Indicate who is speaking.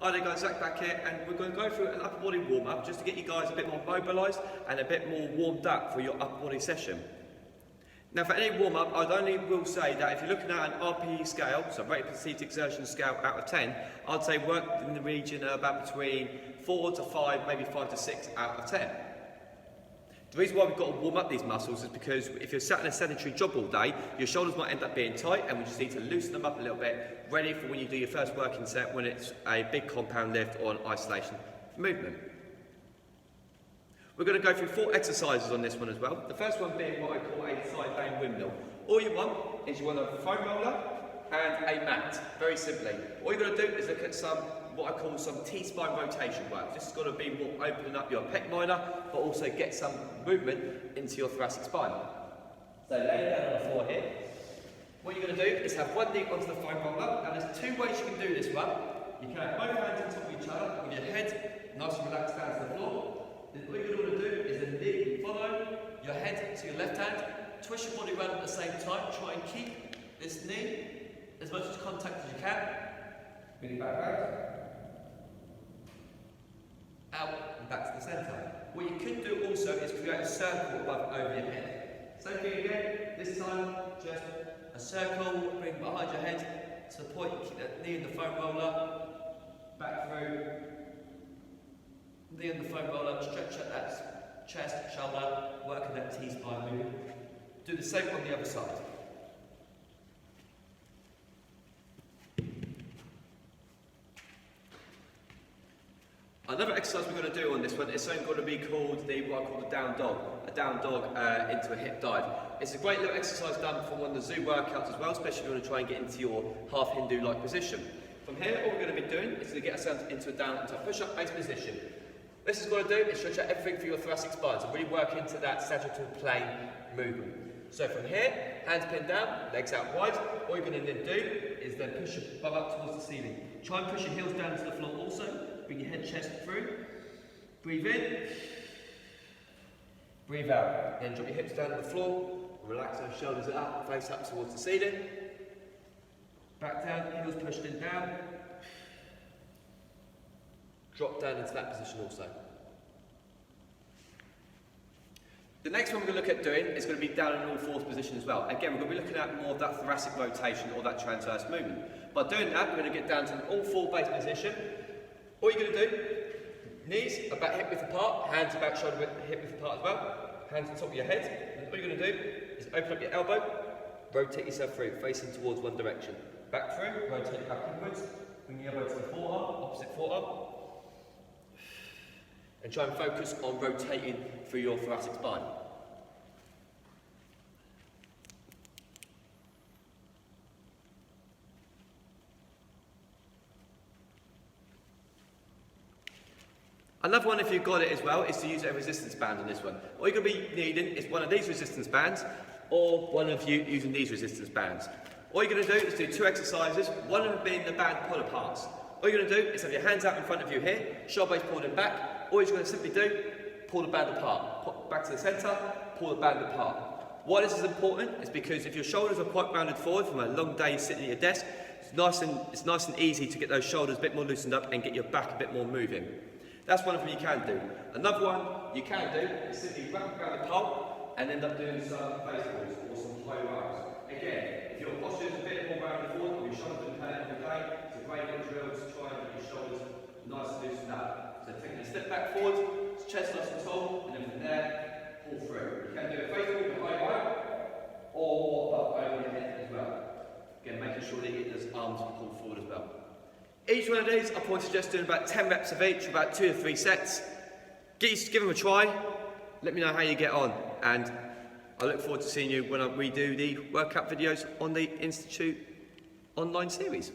Speaker 1: Hi there guys, Zach back here, and we're going to go through an upper body warm up just to get you guys a bit more mobilised and a bit more warmed up for your upper body session. Now for any warm up, I'd only will say that if you're looking at an RPE scale, so rate of perceived exertion scale out of 10, I'd say work in the region of about between 4 to 5, maybe 5 to 6 out of 10. The reason why we've got to warm up these muscles is because if you're sat in a sedentary job all day, your shoulders might end up being tight, and we just need to loosen them up a little bit, ready for when you do your first working set when it's a big compound lift or an isolation movement. We're going to go through 4 exercises on this one as well. The first one being what I call a side bang windmill. All you want is you want a foam roller and a mat, very simply. All you're going to do is look at some, what I call some T-spine rotation work. This is going to be more opening up your pec minor, but also get some movement into your thoracic spine. So lay down on the floor here. What you're going to do is have one knee onto the foam roller, and there's 2 ways you can do this one. You can have both hands on top of each other, with your head nice and relaxed down to the floor. Then all you're going to do is a knee follow your head to your left hand, twist your body around at the same time, try and keep this knee as much as contact as you can. Bring it back out and back to the centre. What you could do also is create a circle above over your head. Same thing again, this time just a circle, bring behind your head to the point you keep that knee in the foam roller, back through, knee in the foam roller, stretch out that chest, shoulder, working that T-spine movement. Do the same on the other side. Another exercise we're going to do on this one is something going to be called what I call the down dog. A down dog into a hip dive. It's a great little exercise done from one of the zoo workouts as well, especially if you want to try and get into your half Hindu-like position. From here, all we're going to be doing is to get ourselves into a push-up base position. This is what I do is stretch out everything for your thoracic spine, so really work into that sagittal plane movement. So from here, hands pinned down, legs out wide. All you're going to then do is then push your bum up towards the ceiling. Try and push your heels down to the floor also. Bring your head, chest through. Breathe in. Breathe out. Then drop your hips down to the floor. Relax those shoulders up, face up towards the ceiling. Back down, heels pushed in down. Drop down into that position also. The next one we're going to look at doing is going to be down in an all-fours position as well. Again, we're going to be looking at more of that thoracic rotation or that transverse movement. By doing that, we're going to get down to an all-four base position. All you're going to do, knees about hip width apart, hands about shoulder width, hip width apart as well. Hands on top of your head. And all you're going to do is open up your elbow, rotate yourself through, facing towards one direction. Back through, rotate back inwards, bring your elbow to the forearm, opposite forearm. And try and focus on rotating through your thoracic spine. Another one, if you've got it as well, is to use a resistance band on this one. All you're going to be needing is one of these resistance bands, or one of you using these resistance bands. All you're going to do is do 2 exercises, one of them being the band pull aparts. All you're going to do is have your hands out in front of you here, shoulder blades pulled in back. All you're going to simply do, pull the band apart. Put back to the centre, pull the band apart. Why this is important is because if your shoulders are quite rounded forward from a long day sitting at your desk, it's nice and easy to get those shoulders a bit more loosened up and get your back a bit more moving. That's one of them you can do. Another one you can do is simply wrap around the pole and end up doing some face pulls or some high rows. Again, if your posture is a bit more rounded forward, your shoulders are playing every day, it's a great little drill to try and get your shoulders nice and loosened up. So taking a step back forward, chest nice and tall, and then from there, pull through. You can do a face pull with high row, or up over your head as well. Again, making sure that you get those arms pulled forward as well. Each one of these, I probably suggest doing about 10 reps of each, about 2 to 3 sets. Give them a try, let me know how you get on, and I look forward to seeing you when we do the workout videos on the Institute online series.